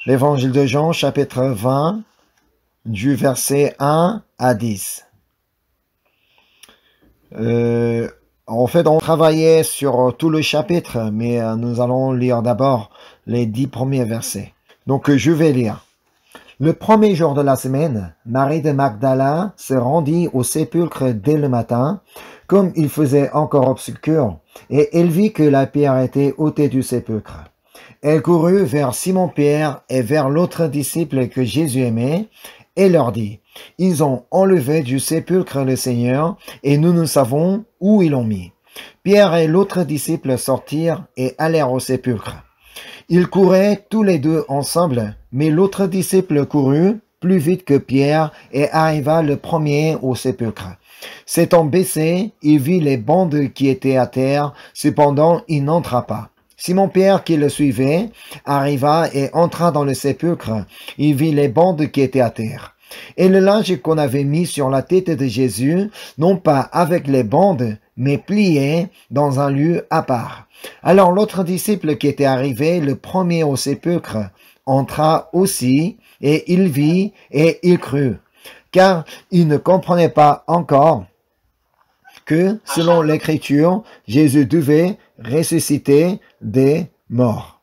L'évangile de Jean, chapitre 20, du verset 1 à 10. En fait, on travaillait sur tout le chapitre, mais nous allons lire d'abord les 10 premiers versets. Donc, je vais lire. Le premier jour de la semaine, Marie de Magdala se rendit au sépulcre dès le matin, comme il faisait encore obscur, et elle vit que la pierre était ôtée du sépulcre. Elle courut vers Simon-Pierre et vers l'autre disciple que Jésus aimait, et leur dit, « Ils ont enlevé du sépulcre le Seigneur, et nous ne savons où ils l'ont mis. » Pierre et l'autre disciple sortirent et allèrent au sépulcre. Ils couraient tous les deux ensemble, mais l'autre disciple courut plus vite que Pierre et arriva le premier au sépulcre. S'étant baissé, il vit les bandes qui étaient à terre, cependant il n'entra pas. Simon-Pierre, qui le suivait, arriva et entra dans le sépulcre. Il vit les bandes qui étaient à terre. Et le linge qu'on avait mis sur la tête de Jésus, non pas avec les bandes, mais plié dans un lieu à part. Alors l'autre disciple qui était arrivé, le premier au sépulcre, entra aussi, et il vit et il crut, car il ne comprenait pas encore que, selon l'Écriture, Jésus devait ressusciter des morts.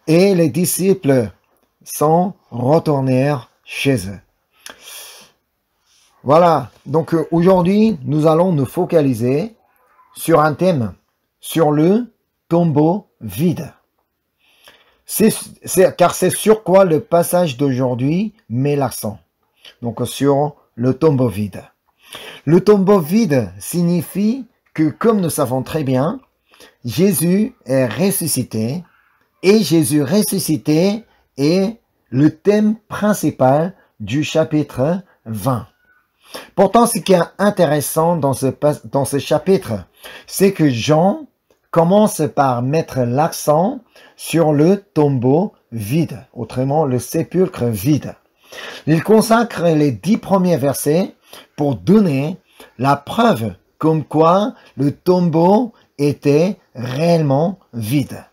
Et les disciples s'en retournèrent chez eux. Voilà, donc aujourd'hui, nous allons nous focaliser sur un thème, sur le tombeau vide. Car c'est sur quoi le passage d'aujourd'hui met l'accent. Donc sur le tombeau vide. Le tombeau vide signifie que, comme nous savons très bien, Jésus est ressuscité, et Jésus ressuscité est le thème principal du chapitre 20. Pourtant, ce qui est intéressant dans ce chapitre, c'est que Jean commence par mettre l'accent sur le tombeau vide, autrement le sépulcre vide. Il consacre les 10 premiers versets pour donner la preuve comme quoi le tombeau était réellement vide.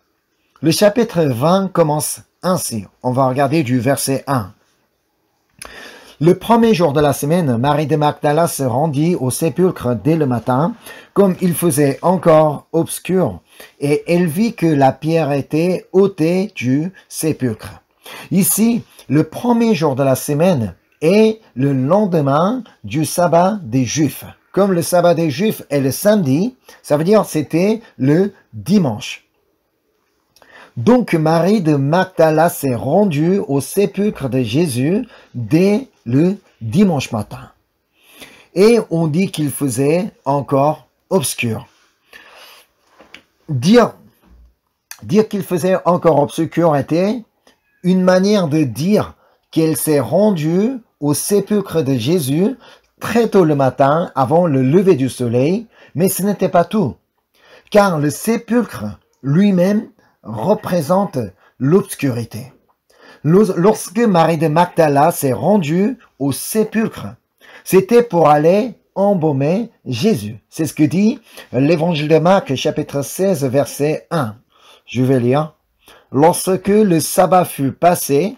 Le chapitre 20 commence ainsi. On va regarder du verset 1. Le premier jour de la semaine, Marie de Magdala se rendit au sépulcre dès le matin, comme il faisait encore obscur, et elle vit que la pierre était ôtée du sépulcre. Ici, le premier jour de la semaine est le lendemain du sabbat des Juifs. Comme le sabbat des Juifs est le samedi, ça veut dire c'était le dimanche. Donc Marie de Magdala s'est rendue au sépulcre de Jésus dès le dimanche matin. Et on dit qu'il faisait encore obscur. Dire qu'il faisait encore obscur était une manière de dire qu'elle s'est rendue au sépulcre de Jésus très tôt le matin avant le lever du soleil, mais ce n'était pas tout, car le sépulcre lui-même représente l'obscurité. Lorsque Marie de Magdala s'est rendue au sépulcre, c'était pour aller embaumer Jésus. C'est ce que dit l'évangile de Marc, chapitre 16, verset 1. Je vais lire. Lorsque le sabbat fut passé,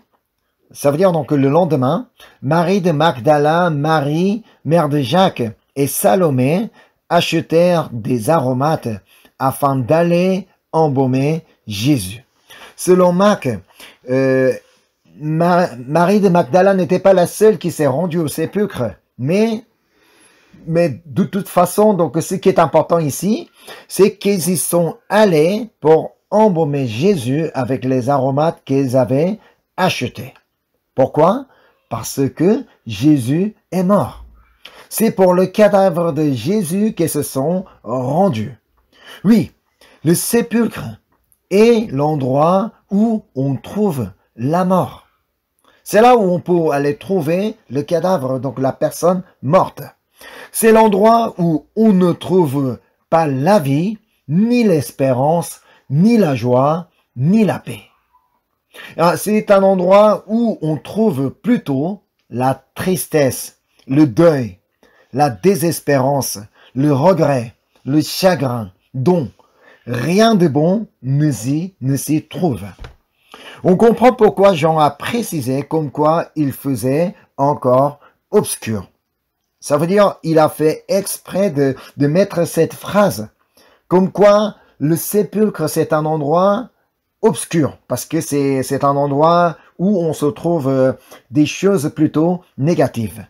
ça veut dire donc le lendemain, Marie de Magdala, Marie, mère de Jacques, et Salomé achetèrent des aromates afin d'aller embaumer Jésus. Selon Marc, Marie de Magdala n'était pas la seule qui s'est rendue au sépulcre, mais de toute façon, donc ce qui est important ici, c'est qu'ils y sont allés pour embaumer Jésus avec les aromates qu'ils avaient achetés. Pourquoi? Parce que Jésus est mort. C'est pour le cadavre de Jésus qu'ils se sont rendus. Oui, le sépulcre est l'endroit où on trouve la mort. C'est là où on peut aller trouver le cadavre, donc la personne morte. C'est l'endroit où on ne trouve pas la vie, ni l'espérance, ni la joie, ni la paix. C'est un endroit où on trouve plutôt la tristesse, le deuil, la désespérance, le regret, le chagrin, dont rien de bon ne s'y trouve. On comprend pourquoi Jean a précisé comme quoi il faisait encore obscur. Ça veut dire il a fait exprès de mettre cette phrase, comme quoi le sépulcre c'est un endroit obscur, parce que c'est un endroit où on se trouve des choses plutôt négatives.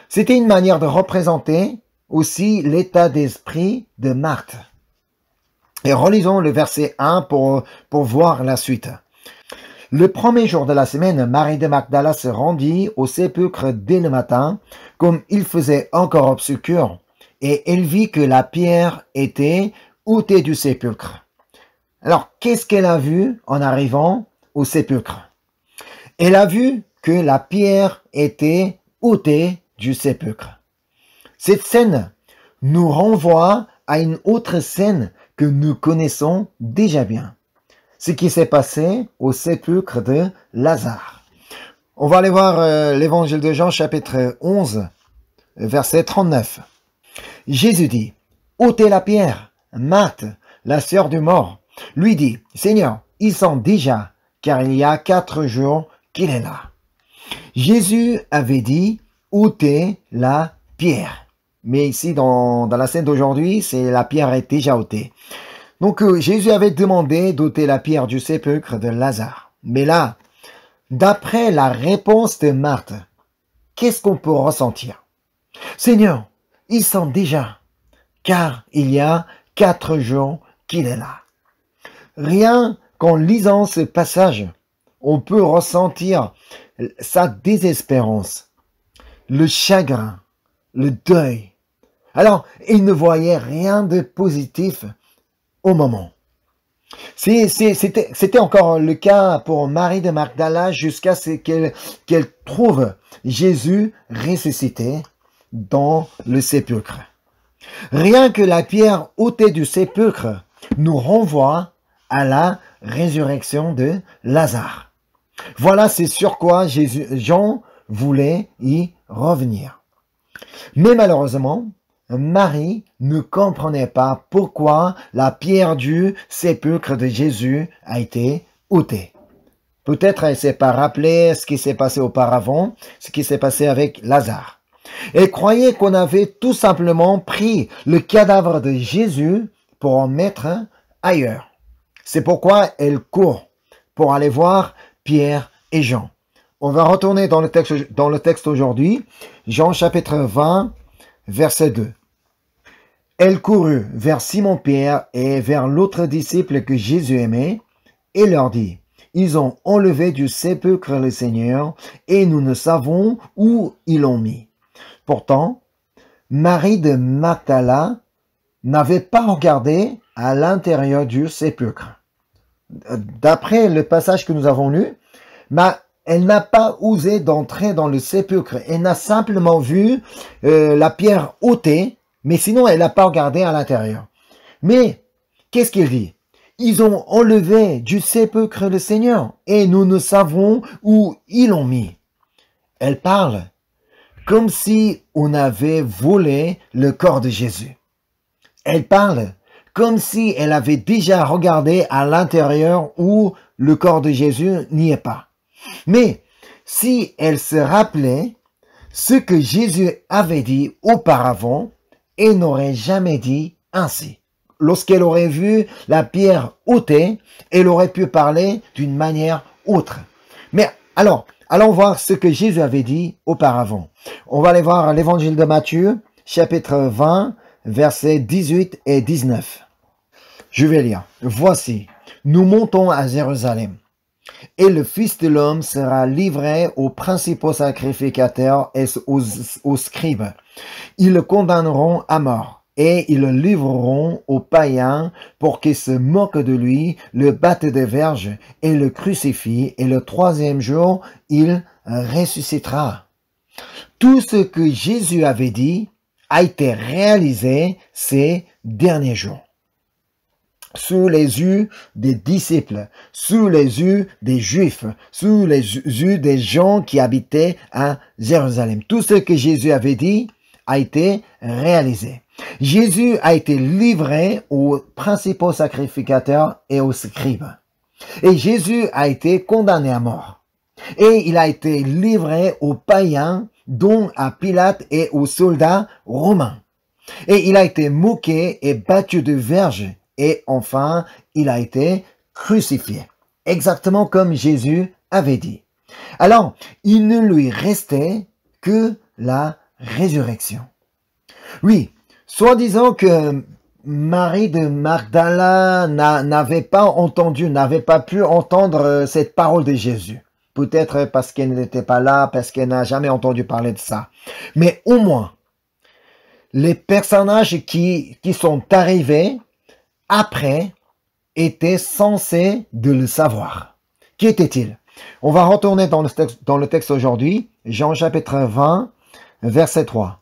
C'était une manière de représenter aussi l'état d'esprit de Marthe. Et relisons le verset 1 pour voir la suite. Le premier jour de la semaine, Marie de Magdala se rendit au sépulcre dès le matin, comme il faisait encore obscur, et elle vit que la pierre était ôtée du sépulcre. Alors, qu'est-ce qu'elle a vu en arrivant au sépulcre? Elle a vu que la pierre était ôtée du sépulcre. Cette scène nous renvoie à une autre scène que nous connaissons déjà bien. Ce qui s'est passé au sépulcre de Lazare. On va aller voir l'évangile de Jean chapitre 11, verset 39. Jésus dit, « ôtez la pierre. » Marthe, la sœur du mort, lui dit, « Seigneur, il sent déjà, car il y a 4 jours qu'il est là. » Jésus avait dit, « ôtez la pierre. » Mais ici, dans la scène d'aujourd'hui, c'est la pierre est déjà ôtée. Donc Jésus avait demandé d'ôter la pierre du sépulcre de Lazare. Mais là, d'après la réponse de Marthe, qu'est-ce qu'on peut ressentir? Seigneur, il sent déjà, car il y a 4 jours qu'il est là. Rien qu'en lisant ce passage, on peut ressentir sa désespérance, le chagrin, le deuil. Alors, il ne voyait rien de positif au moment. C'était encore le cas pour Marie de Magdala jusqu'à ce qu'elle trouve Jésus ressuscité dans le sépulcre. Rien que la pierre ôtée du sépulcre nous renvoie à la résurrection de Lazare. Voilà, c'est sur quoi Jean voulait y revenir. Mais malheureusement, Marie ne comprenait pas pourquoi la pierre du sépulcre de Jésus a été ôtée. Peut-être elle ne s'est pas rappelé ce qui s'est passé auparavant, ce qui s'est passé avec Lazare. Elle croyait qu'on avait tout simplement pris le cadavre de Jésus pour en mettre ailleurs. C'est pourquoi elle court pour aller voir Pierre et Jean. On va retourner dans le texte aujourd'hui, Jean chapitre 20, verset 2. Elle courut vers Simon-Pierre et vers l'autre disciple que Jésus aimait et leur dit, « Ils ont enlevé du sépulcre le Seigneur et nous ne savons où ils l'ont mis. » Pourtant, Marie de Magdala n'avait pas regardé à l'intérieur du sépulcre. D'après le passage que nous avons lu, elle n'a pas osé d'entrer dans le sépulcre. Elle n'a simplement vu la pierre ôtée, mais sinon elle n'a pas regardé à l'intérieur. Mais, qu'est-ce qu'il dit? Ils ont enlevé du sépulcre le Seigneur et nous ne savons où ils l'ont mis. Elle parle comme si on avait volé le corps de Jésus. Elle parle comme si elle avait déjà regardé à l'intérieur où le corps de Jésus n'y est pas. Mais si elle se rappelait ce que Jésus avait dit auparavant, elle n'aurait jamais dit ainsi. Lorsqu'elle aurait vu la pierre ôtée, elle aurait pu parler d'une manière autre. Mais alors, allons voir ce que Jésus avait dit auparavant. On va aller voir l'évangile de Matthieu, chapitre 20, versets 18 et 19. Je vais lire. « Voici, nous montons à Jérusalem. Et le Fils de l'homme sera livré aux principaux sacrificateurs et aux scribes. Ils le condamneront à mort et ils le livreront aux païens pour qu'ils se moquent de lui, le battent de verges et le crucifient. Et le 3e jour, il ressuscitera. » Tout ce que Jésus avait dit a été réalisé ces derniers jours. Sous les yeux des disciples, sous les yeux des Juifs, sous les yeux des gens qui habitaient à Jérusalem. Tout ce que Jésus avait dit a été réalisé. Jésus a été livré aux principaux sacrificateurs et aux scribes. Et Jésus a été condamné à mort. Et il a été livré aux païens, dont à Pilate et aux soldats romains. Et il a été moqué et battu de verges. Et enfin, il a été crucifié. Exactement comme Jésus avait dit. Alors, il ne lui restait que la résurrection. Oui, soi-disant que Marie de Magdala n'avait pas pu entendre cette parole de Jésus. Peut-être parce qu'elle n'était pas là, parce qu'elle n'a jamais entendu parler de ça. Mais au moins, les personnages qui sont arrivés après étaient censés de le savoir. Qui était-il? On va retourner dans le texte aujourd'hui, Jean chapitre 20, verset 3.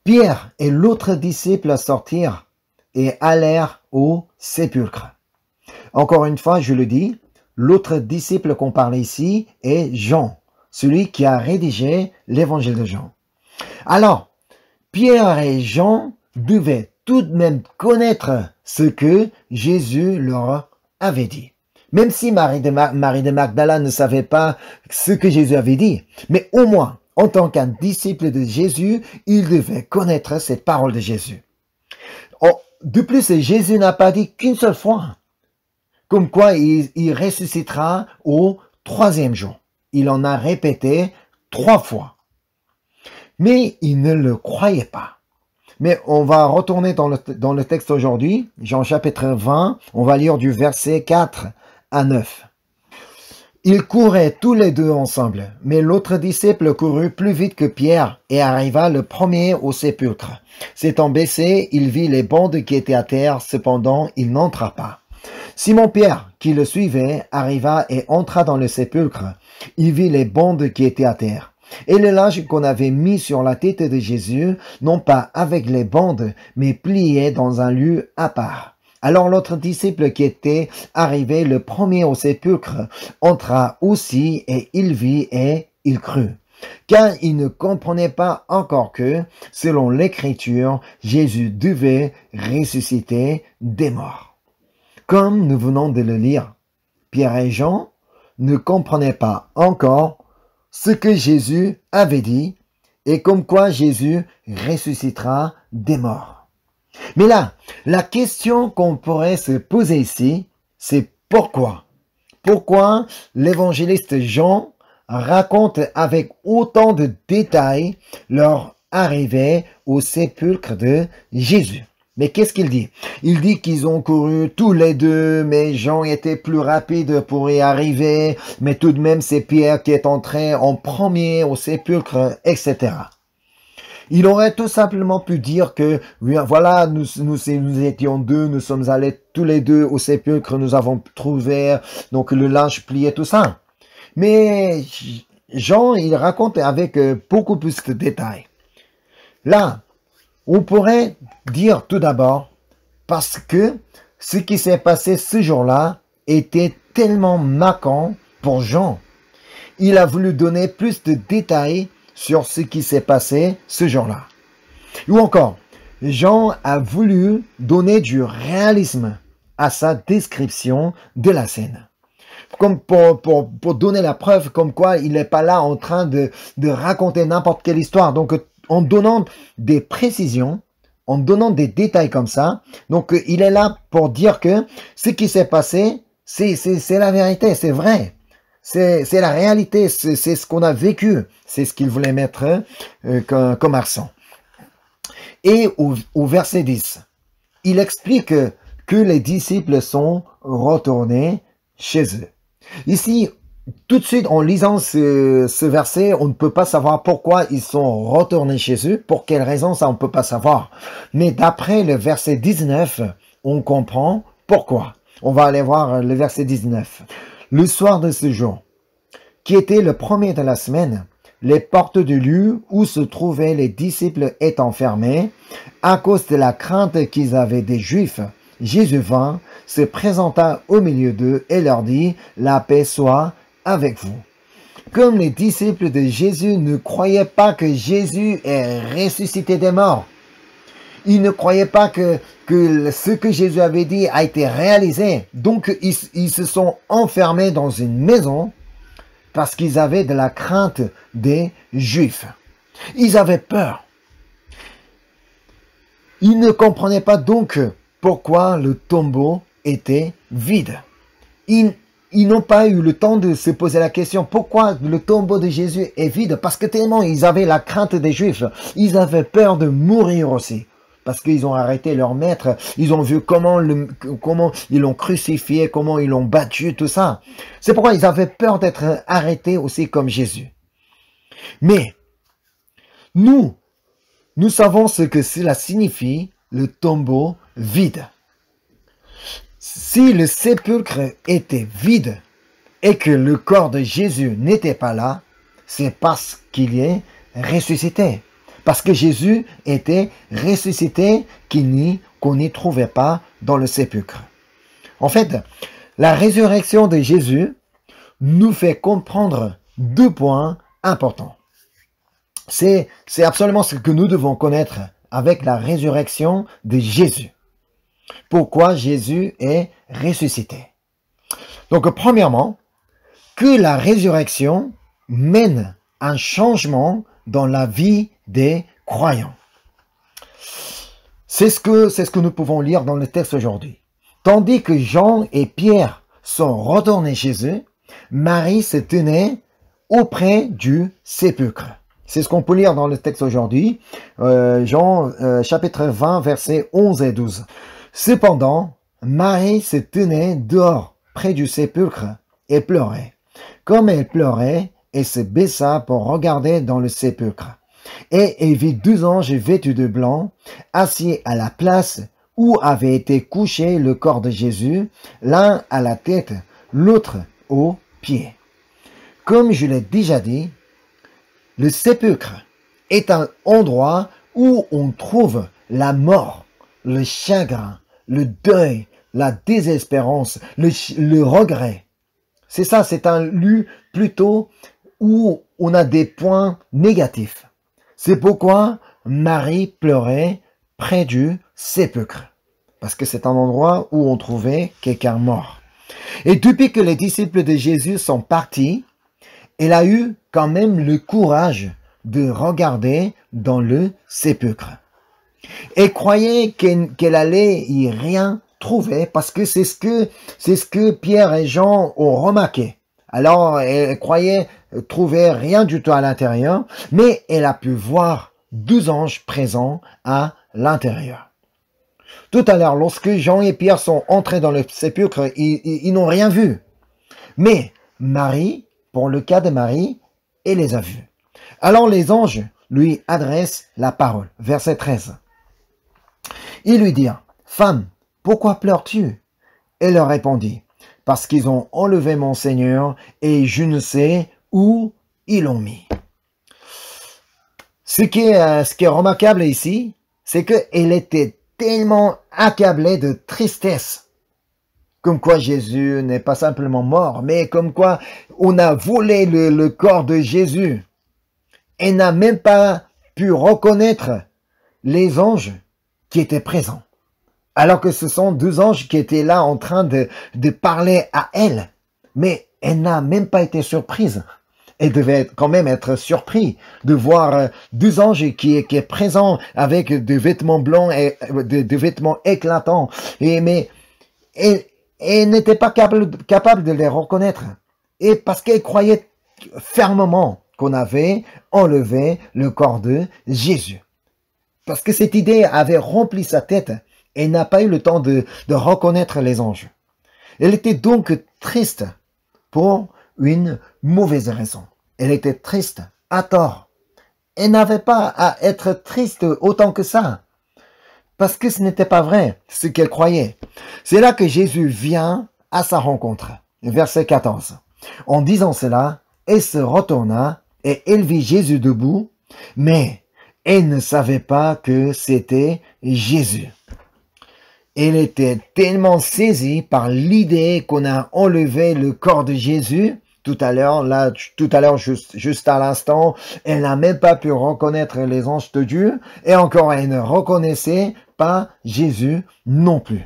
Pierre et l'autre disciple sortirent et allèrent au sépulcre. Encore une fois, je le dis, l'autre disciple qu'on parle ici est Jean, celui qui a rédigé l'évangile de Jean. Alors, Pierre et Jean devaient tout de même connaître ce que Jésus leur avait dit. Même si Marie de Magdala ne savait pas ce que Jésus avait dit, mais au moins, en tant qu'un disciple de Jésus, il devait connaître cette parole de Jésus. De plus, Jésus n'a pas dit qu'une seule fois, comme quoi il ressuscitera au 3e jour. Il en a répété 3 fois. Mais il ne le croyait pas. Mais on va retourner dans le texte aujourd'hui, Jean chapitre 20, on va lire du verset 4 à 9. Ils couraient tous les deux ensemble, mais l'autre disciple courut plus vite que Pierre et arriva le premier au sépulcre. S'étant baissé, il vit les bandes qui étaient à terre, cependant il n'entra pas. Simon-Pierre, qui le suivait, arriva et entra dans le sépulcre. Il vit les bandes qui étaient à terre. Et le linge qu'on avait mis sur la tête de Jésus, non pas avec les bandes, mais plié dans un lieu à part. Alors l'autre disciple qui était arrivé le premier au sépulcre entra aussi et il vit et il crut. Car il ne comprenait pas encore que, selon l'Écriture, Jésus devait ressusciter des morts. Comme nous venons de le lire, Pierre et Jean ne comprenaient pas encore ce que Jésus avait dit et comme quoi Jésus ressuscitera des morts. Mais là, la question qu'on pourrait se poser ici, c'est pourquoi? Pourquoi l'évangéliste Jean raconte avec autant de détails leur arrivée au sépulcre de Jésus? Mais qu'est-ce qu'il dit? Il dit qu'ils ont couru tous les deux, mais Jean était plus rapide pour y arriver, mais tout de même c'est Pierre qui est entré en premier au sépulcre, etc. Il aurait tout simplement pu dire que, voilà, nous étions deux, nous sommes allés tous les deux au sépulcre, nous avons trouvé donc le linge plié, tout ça. Mais Jean, il raconte avec beaucoup plus de détails. Là, on pourrait dire tout d'abord, parce que ce qui s'est passé ce jour-là était tellement marquant pour Jean. Il a voulu donner plus de détails sur ce qui s'est passé ce jour-là. Ou encore, Jean a voulu donner du réalisme à sa description de la scène. Comme pour donner la preuve comme quoi il n'est pas là en train de raconter n'importe quelle histoire. Donc, en donnant des précisions, en donnant des détails comme ça, donc il est là pour dire que ce qui s'est passé, c'est la vérité, c'est vrai. C'est la réalité, c'est ce qu'on a vécu. C'est ce qu'il voulait mettre comme accent. Et au verset 10, il explique que les disciples sont retournés chez eux. Ici, tout de suite, en lisant ce verset, on ne peut pas savoir pourquoi ils sont retournés chez eux. Pour quelle raison, ça on ne peut pas savoir. Mais d'après le verset 19, on comprend pourquoi. On va aller voir le verset 19. Le soir de ce jour, qui était le premier de la semaine, les portes du lieu où se trouvaient les disciples étant fermées, à cause de la crainte qu'ils avaient des Juifs, Jésus vint, se présenta au milieu d'eux et leur dit, « La paix soit avec vous. » Comme les disciples de Jésus ne croyaient pas que Jésus est ressuscité des morts, Ils ne croyaient pas que ce que Jésus avait dit a été réalisé. Donc, ils se sont enfermés dans une maison parce qu'ils avaient de la crainte des Juifs. Ils avaient peur. Ils ne comprenaient pas donc pourquoi le tombeau était vide. Ils n'ont pas eu le temps de se poser la question pourquoi le tombeau de Jésus est vide. Parce que tellement ils avaient la crainte des Juifs. Ils avaient peur de mourir aussi. Parce qu'ils ont arrêté leur maître. Ils ont vu comment ils l'ont crucifié, comment ils l'ont battu, tout ça. C'est pourquoi ils avaient peur d'être arrêtés aussi comme Jésus. Mais nous savons ce que cela signifie, le tombeau vide. Si le sépulcre était vide et que le corps de Jésus n'était pas là, c'est parce qu'il est ressuscité. Parce que Jésus était ressuscité qu'on n'y trouvait pas dans le sépulcre. En fait, la résurrection de Jésus nous fait comprendre 2 points importants. C'est absolument ce que nous devons connaître avec la résurrection de Jésus. Pourquoi Jésus est ressuscité. Donc, premièrement, que la résurrection mène un changement dans la vie des croyants. C'est ce que nous pouvons lire dans le texte aujourd'hui. Tandis que Jean et Pierre sont retournés chez eux, Marie se tenait auprès du sépulcre. C'est ce qu'on peut lire dans le texte aujourd'hui, Jean chapitre 20, versets 11 et 12. Cependant, Marie se tenait dehors, près du sépulcre, et pleurait. Comme elle pleurait, elle se baissa pour regarder dans le sépulcre. Et elle vit 2 anges vêtus de blanc, assis à la place où avait été couché le corps de Jésus, l'un à la tête, l'autre aux pieds. Comme je l'ai déjà dit, le sépulcre est un endroit où on trouve la mort, le chagrin, le deuil, la désespérance, le regret. C'est ça, c'est un lieu plutôt où on a des points négatifs. C'est pourquoi Marie pleurait près du sépulcre. Parce que c'est un endroit où on trouvait quelqu'un mort. Et depuis que les disciples de Jésus sont partis, elle a eu quand même le courage de regarder dans le sépulcre. Elle croyait qu'elle allait y rien trouver parce que c'est ce que Pierre et Jean ont remarqué. Alors, elle croyait trouver rien du tout à l'intérieur, mais elle a pu voir 2 anges présents à l'intérieur. Tout à l'heure, lorsque Jean et Pierre sont entrés dans le sépulcre, ils n'ont rien vu. Mais Marie, pour le cas de Marie, elle les a vus. Alors les anges lui adressent la parole. Verset 13. Ils lui dirent, « Femme, pourquoi pleures-tu » Elle leur répondit, « Parce qu'ils ont enlevé mon Seigneur et je ne sais où ils l'ont mis. » Ce qui est remarquable ici, c'est qu'elle était tellement accablée de tristesse. Comme quoi Jésus n'est pas simplement mort, mais comme quoi on a volé le corps de Jésus. Elle n'a même pas pu reconnaître les anges qui étaient présents. Alors que ce sont 2 anges qui étaient là en train de parler à elle. Mais elle n'a même pas été surprise. Elle devait quand même être surprise de voir 2 anges qui est présent avec des vêtements blancs et des vêtements éclatants. Mais elle n'était pas capable de les reconnaître. Et parce qu'elle croyait fermement qu'on avait enlevé le corps de Jésus. Parce que cette idée avait rempli sa tête et n'a pas eu le temps de reconnaître les anges. Elle était donc triste pour une mauvaise raison. Elle était triste à tort. Elle n'avait pas à être triste autant que ça. Parce que ce n'était pas vrai ce qu'elle croyait. C'est là que Jésus vient à sa rencontre. Verset 14. En disant cela, elle se retourna et elle vit Jésus debout, mais elle ne savait pas que c'était Jésus. Elle était tellement saisie par l'idée qu'on a enlevé le corps de Jésus tout à l'heure, juste à l'instant, elle n'a même pas pu reconnaître les anges de Dieu, et encore, elle ne reconnaissait pas Jésus non plus.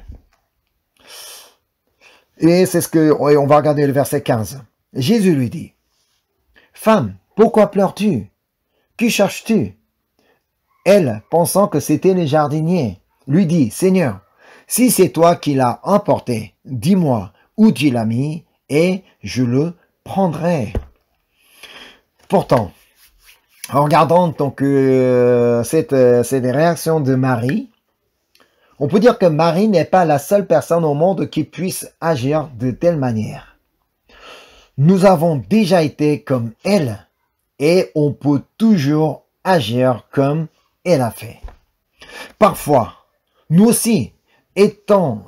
Et c'est on va regarder le verset 15. Jésus lui dit, « Femme, pourquoi pleures-tu? Qui cherches-tu? » Elle, pensant que c'était les jardiniers, lui dit, « Seigneur, si c'est toi qui l'as emporté, dis-moi où tu l'as mis, et je le prendrai. » Pourtant, en regardant donc cette réaction de Marie, on peut dire que Marie n'est pas la seule personne au monde qui puisse agir de telle manière. Nous avons déjà été comme elle, et on peut toujours agir comme elle a fait. Parfois, nous aussi, étant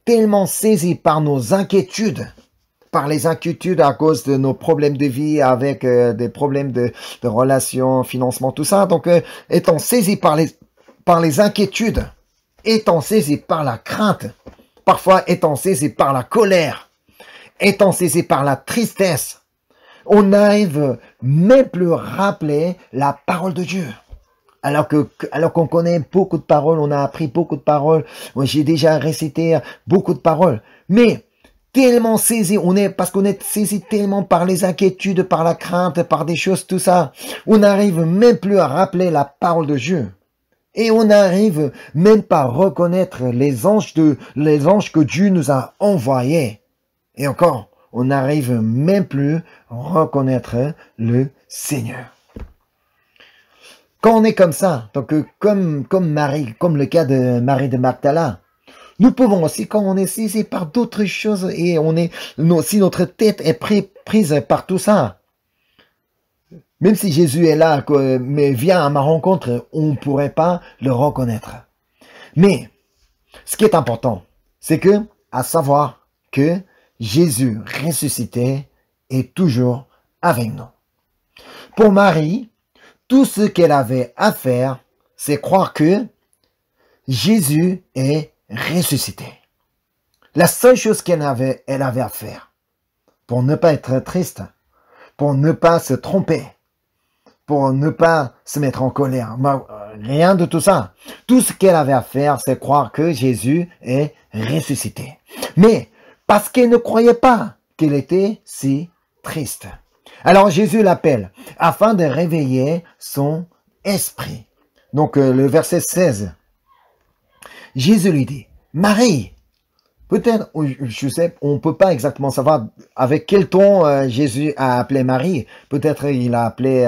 tellement saisis par nos inquiétudes, par les inquiétudes à cause de nos problèmes de vie avec des problèmes de relations, financement, tout ça. Donc, étant saisis par les inquiétudes, étant saisis par la crainte, parfois étant saisis par la colère, étant saisis par la tristesse, on n'arrive même plus à rappeler la parole de Dieu. Alors qu'on connaît beaucoup de paroles, on a appris beaucoup de paroles, j'ai déjà récité beaucoup de paroles, mais tellement saisi, parce qu'on est saisi tellement par les inquiétudes, par la crainte, par des choses, tout ça, on n'arrive même plus à rappeler la parole de Dieu. Et on n'arrive même pas à reconnaître les anges que Dieu nous a envoyés. Et encore, on n'arrive même plus à reconnaître le Seigneur. Quand on est comme ça, donc comme Marie, comme le cas de Marie de Magdala, nous pouvons aussi, quand on est saisi par d'autres choses et si notre tête est prise par tout ça, même si Jésus est là, mais vient à ma rencontre, on ne pourrait pas le reconnaître. Mais, ce qui est important, c'est à savoir que Jésus ressuscité est toujours avec nous. Pour Marie, tout ce qu'elle avait à faire, c'est croire que Jésus est ressuscité. La seule chose elle avait à faire, pour ne pas être triste, pour ne pas se tromper, pour ne pas se mettre en colère, rien de tout ça. Tout ce qu'elle avait à faire, c'est croire que Jésus est ressuscité. Mais, parce qu'elle ne croyait pas qu'elle était si triste. Alors Jésus l'appelle, afin de réveiller son esprit. Donc le verset 16. Jésus lui dit, Marie, peut-être, je sais, on ne peut pas exactement savoir avec quel ton Jésus a appelé Marie. Peut-être il a appelé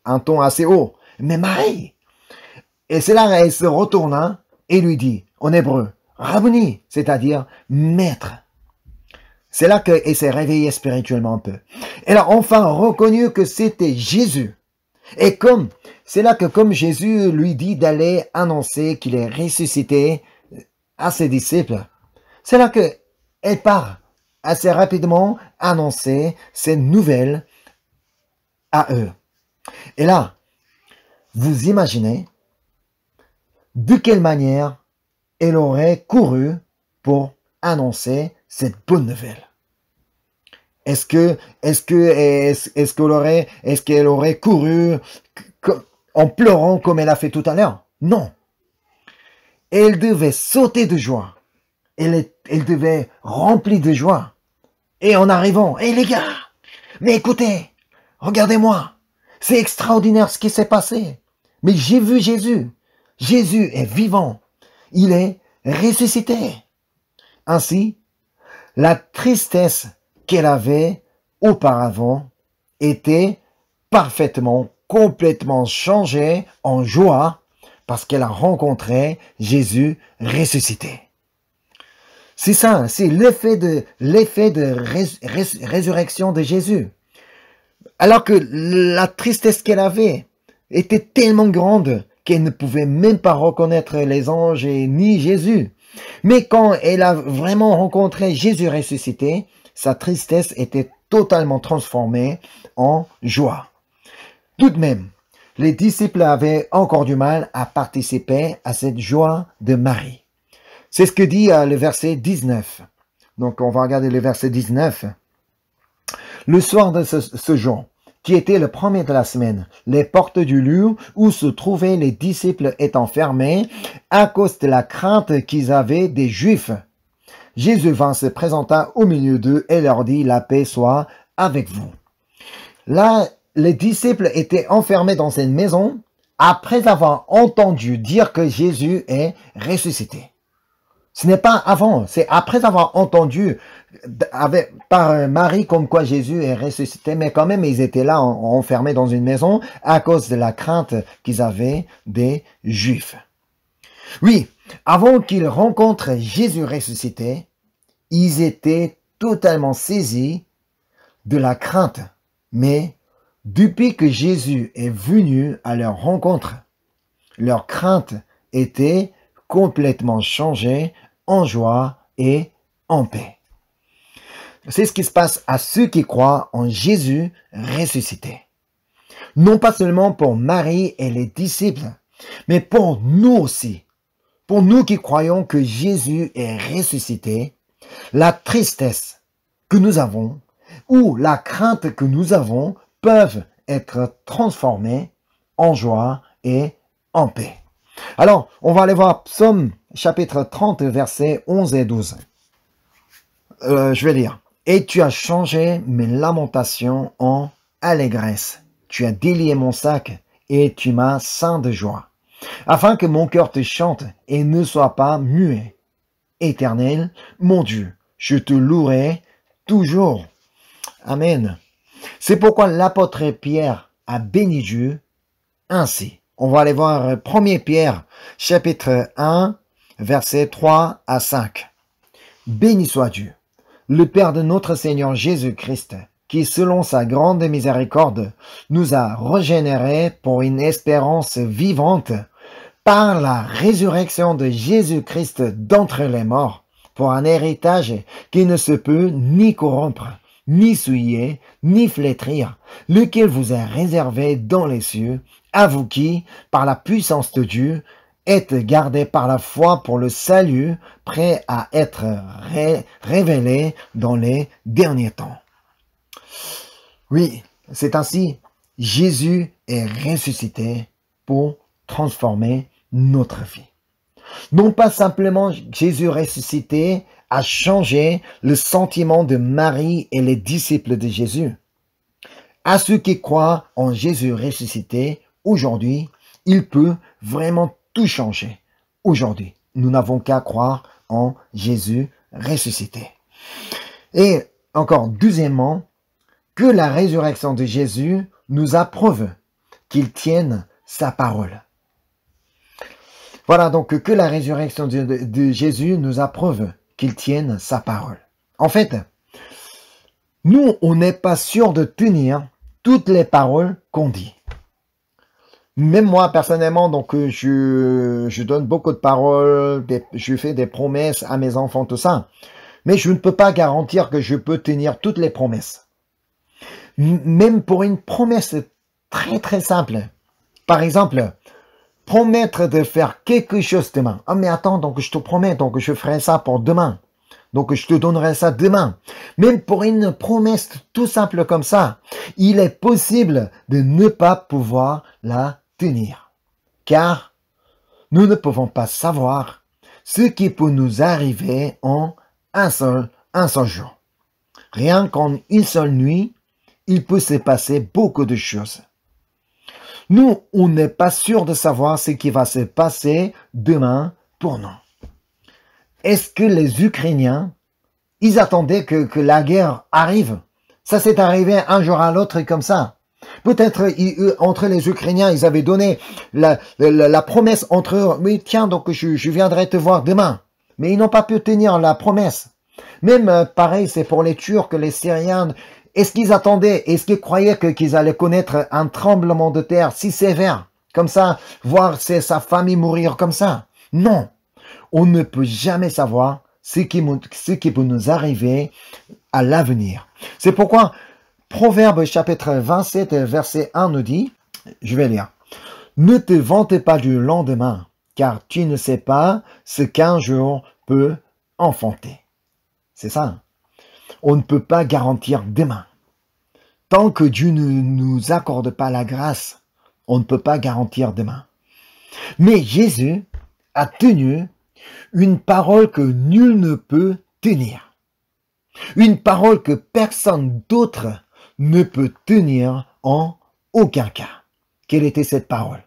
un ton assez haut. Mais Marie. Et c'est là elle se retourna et lui dit, en hébreu, Rabboni, c'est-à-dire maître. C'est là qu'elle s'est réveillée spirituellement un peu. Elle a enfin reconnu que c'était Jésus. Et c'est là que comme Jésus lui dit d'aller annoncer qu'il est ressuscité à ses disciples, c'est là que elle part assez rapidement annoncer ces nouvelles à eux. Et là, vous imaginez de quelle manière elle aurait couru pour annoncer cette bonne nouvelle. Est-ce qu'elle aurait couru en pleurant comme elle a fait tout à l'heure? Non. Elle devait sauter de joie. Elle devait remplir de joie. Et en arrivant, les gars, mais écoutez, regardez-moi, c'est extraordinaire ce qui s'est passé. Mais j'ai vu Jésus. Jésus est vivant. Il est ressuscité. Ainsi, la tristesse qu'elle avait auparavant était parfaitement, complètement changée en joie parce qu'elle a rencontré Jésus ressuscité. C'est ça, c'est l'effet de résurrection de Jésus. Alors que la tristesse qu'elle avait était tellement grande qu'elle ne pouvait même pas reconnaître les anges ni Jésus. Mais quand elle a vraiment rencontré Jésus ressuscité, sa tristesse était totalement transformée en joie. Tout de même, les disciples avaient encore du mal à participer à cette joie de Marie. C'est ce que dit le verset 19. Donc, on va regarder le verset 19. Le soir de ce jour, qui était le premier de la semaine, les portes du lieu où se trouvaient les disciples étant fermées à cause de la crainte qu'ils avaient des Juifs. Jésus vint se présenta au milieu d'eux et leur dit, la paix soit avec vous. Là, les disciples étaient enfermés dans une maison après avoir entendu dire que Jésus est ressuscité. Ce n'est pas avant, c'est après avoir entendu par Marie comme quoi Jésus est ressuscité, mais quand même ils étaient là enfermés dans une maison à cause de la crainte qu'ils avaient des Juifs. Oui, avant qu'ils rencontrent Jésus ressuscité, ils étaient totalement saisis de la crainte. Mais depuis que Jésus est venu à leur rencontre, leur crainte était complètement changée en joie et en paix. C'est ce qui se passe à ceux qui croient en Jésus ressuscité. Non pas seulement pour Marie et les disciples, mais pour nous aussi. Pour nous qui croyons que Jésus est ressuscité, la tristesse que nous avons ou la crainte que nous avons peuvent être transformées en joie et en paix. Alors, on va aller voir Psaume chapitre 30, versets 11 et 12. Je vais lire. « Et tu as changé mes lamentations en allégresse. Tu as délié mon sac et tu m'as ceint de joie. Afin que mon cœur te chante et ne soit pas muet. Éternel, mon Dieu, je te louerai toujours. » Amen. C'est pourquoi l'apôtre Pierre a béni Dieu ainsi. On va aller voir 1 Pierre, chapitre 1, versets 3 à 5. Béni soit Dieu, le Père de notre Seigneur Jésus-Christ, qui, selon sa grande miséricorde, nous a régénérés pour une espérance vivante par la résurrection de Jésus-Christ d'entre les morts, pour un héritage qui ne se peut ni corrompre, ni souiller, ni flétrir, lequel vous est réservé dans les cieux, à vous qui, par la puissance de Dieu, êtes gardés par la foi pour le salut, prêt à être révélé dans les derniers temps. Oui, c'est ainsi, Jésus est ressuscité pour transformer notre vie. Non pas simplement Jésus ressuscité a changé le sentiment de Marie et les disciples de Jésus. À ceux qui croient en Jésus ressuscité, aujourd'hui, il peut vraiment tout changer. Aujourd'hui, nous n'avons qu'à croire en Jésus ressuscité. Et encore, deuxièmement, que la résurrection de Jésus nous approuve qu'il tienne sa parole. Voilà, donc que la résurrection de Jésus nous approuve qu'il tienne sa parole. En fait, nous, on n'est pas sûr de tenir toutes les paroles qu'on dit. Même moi, personnellement, donc je donne beaucoup de paroles, je fais des promesses à mes enfants, tout ça. Mais je ne peux pas garantir que je peux tenir toutes les promesses. Même pour une promesse très très simple. Par exemple, promettre de faire quelque chose demain. Ah mais attends, donc je te promets, donc je ferai ça pour demain. Donc je te donnerai ça demain. Même pour une promesse tout simple comme ça, il est possible de ne pas pouvoir la tenir. Car nous ne pouvons pas savoir ce qui peut nous arriver en un seul jour. Rien qu'en une seule nuit, il peut se passer beaucoup de choses. Nous, on n'est pas sûr de savoir ce qui va se passer demain pour nous. Est-ce que les Ukrainiens, ils attendaient que la guerre arrive? Ça s'est arrivé un jour à l'autre comme ça. Peut-être entre les Ukrainiens, ils avaient donné la promesse entre eux. Oui, tiens, donc je viendrai te voir demain. Mais ils n'ont pas pu tenir la promesse. Même pareil, c'est pour les Turcs, les Syriens. Est-ce qu'ils attendaient, est-ce qu'ils croyaient qu'ils allaient connaître un tremblement de terre si sévère, comme ça, voir sa famille mourir comme ça? Non, on ne peut jamais savoir ce qui peut nous arriver à l'avenir. C'est pourquoi Proverbe chapitre 27, verset 1 nous dit, je vais lire, « Ne te vante pas du lendemain, car tu ne sais pas ce qu'un jour peut enfanter. » C'est ça. On ne peut pas garantir demain. Tant que Dieu ne nous accorde pas la grâce, on ne peut pas garantir demain. Mais Jésus a tenu une parole que nul ne peut tenir. Une parole que personne d'autre ne peut tenir en aucun cas. Quelle était cette parole?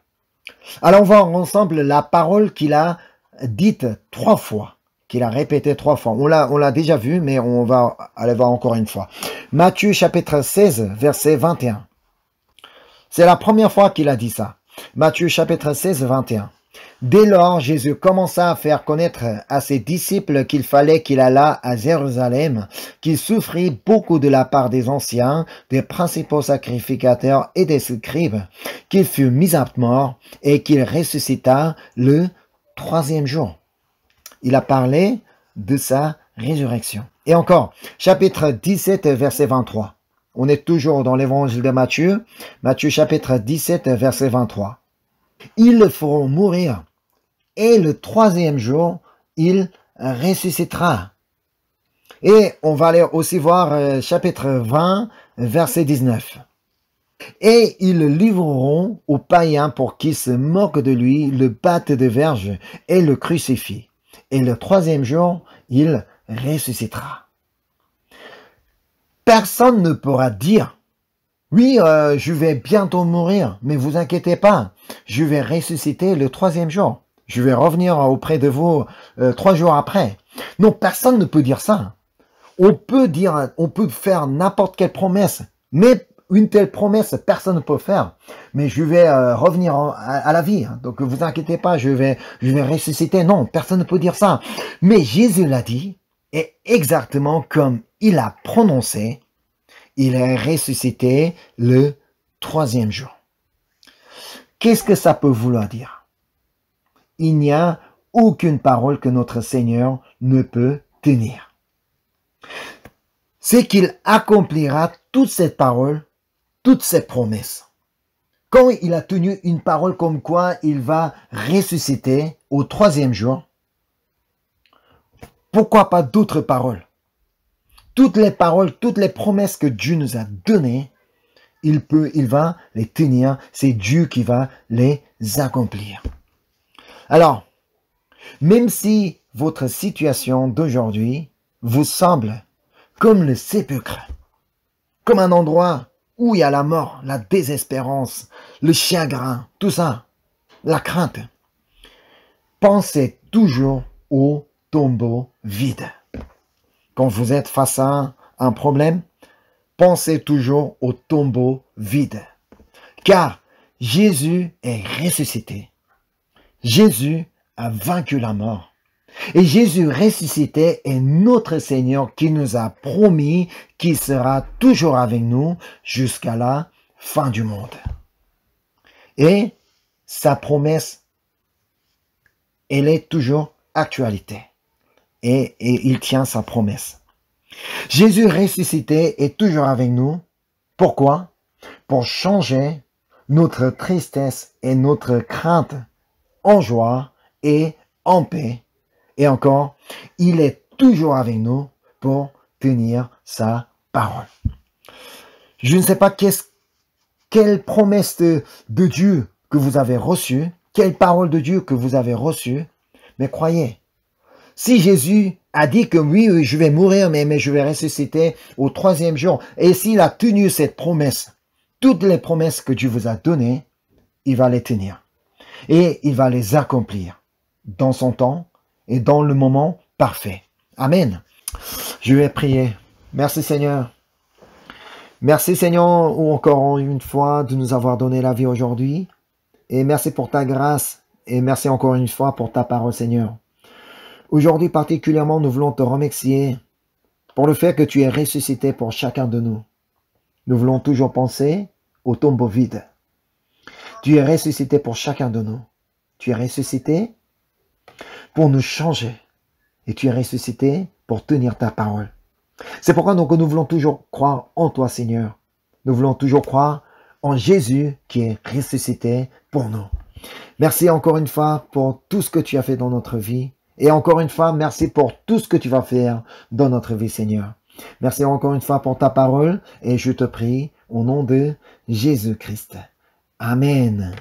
Alors on va voir ensemble la parole qu'il a dite 3 fois, qu'il a répétée 3 fois. On l'a déjà vu, mais on va aller voir encore une fois. Matthieu chapitre 16, verset 21. C'est la première fois qu'il a dit ça. Matthieu chapitre 16, 21. Dès lors, Jésus commença à faire connaître à ses disciples qu'il fallait qu'il allât à Jérusalem, qu'il souffrit beaucoup de la part des anciens, des principaux sacrificateurs et des scribes, qu'il fut mis à mort et qu'il ressuscita le 3e jour. Il a parlé de sa résurrection. Et encore, chapitre 17, verset 23. On est toujours dans l'évangile de Matthieu. Matthieu chapitre 17, verset 23. Ils le feront mourir, et le 3e jour, il ressuscitera. Et on va aller aussi voir chapitre 20, verset 19. Et ils le livreront aux païens pour qu'ils se moquent de lui, le battent de verge et le crucifient. Et le 3e jour, il ressuscitera. Personne ne pourra dire, oui, je vais bientôt mourir, mais vous inquiétez pas, je vais ressusciter le 3e jour. Je vais revenir auprès de vous 3 jours après. Non, personne ne peut dire ça. On peut faire n'importe quelle promesse, mais une telle promesse, personne ne peut faire. Mais je vais revenir à la vie. Donc, vous inquiétez pas, je vais ressusciter. Non, personne ne peut dire ça. Mais Jésus l'a dit, et exactement comme il a prononcé, il est ressuscité le 3e jour. Qu'est-ce que ça peut vouloir dire? Il n'y a aucune parole que notre Seigneur ne peut tenir. C'est qu'il accomplira toute cette parole, toutes ces promesses. Quand il a tenu une parole comme quoi il va ressusciter au 3e jour, pourquoi pas d'autres paroles? Toutes les paroles, toutes les promesses que Dieu nous a données, il va les tenir. C'est Dieu qui va les accomplir. Alors, même si votre situation d'aujourd'hui vous semble comme le sépulcre, comme un endroit où il y a la mort, la désespérance, le chagrin, tout ça, la crainte, pensez toujours au tombeau vide. Quand vous êtes face à un problème, pensez toujours au tombeau vide. Car Jésus est ressuscité. Jésus a vaincu la mort. Et Jésus ressuscité est notre Seigneur qui nous a promis qu'il sera toujours avec nous jusqu'à la fin du monde. Et sa promesse, elle est toujours actualité. Et il tient sa promesse. Jésus ressuscité est toujours avec nous. Pourquoi? Pour changer notre tristesse et notre crainte en joie et en paix. Et encore, il est toujours avec nous pour tenir sa parole. Je ne sais pas quelle promesse de Dieu que vous avez reçue, quelle parole de Dieu que vous avez reçue, mais croyez, si Jésus a dit que oui, je vais mourir, mais je vais ressusciter au 3e jour, et s'il a tenu cette promesse, toutes les promesses que Dieu vous a données, il va les tenir. Et il va les accomplir dans son temps et dans le moment parfait. Amen. Je vais prier. Merci Seigneur. Merci Seigneur, encore une fois, de nous avoir donné la vie aujourd'hui. Et merci pour ta grâce. Et merci encore une fois pour ta parole Seigneur. Aujourd'hui particulièrement, nous voulons te remercier pour le fait que tu es ressuscité pour chacun de nous. Nous voulons toujours penser au tombeau vide. Tu es ressuscité pour chacun de nous. Tu es ressuscité pour nous changer. Et tu es ressuscité pour tenir ta parole. C'est pourquoi donc nous voulons toujours croire en toi, Seigneur. Nous voulons toujours croire en Jésus qui est ressuscité pour nous. Merci encore une fois pour tout ce que tu as fait dans notre vie. Et encore une fois, merci pour tout ce que tu vas faire dans notre vie, Seigneur. Merci encore une fois pour ta parole et je te prie au nom de Jésus-Christ. Amen.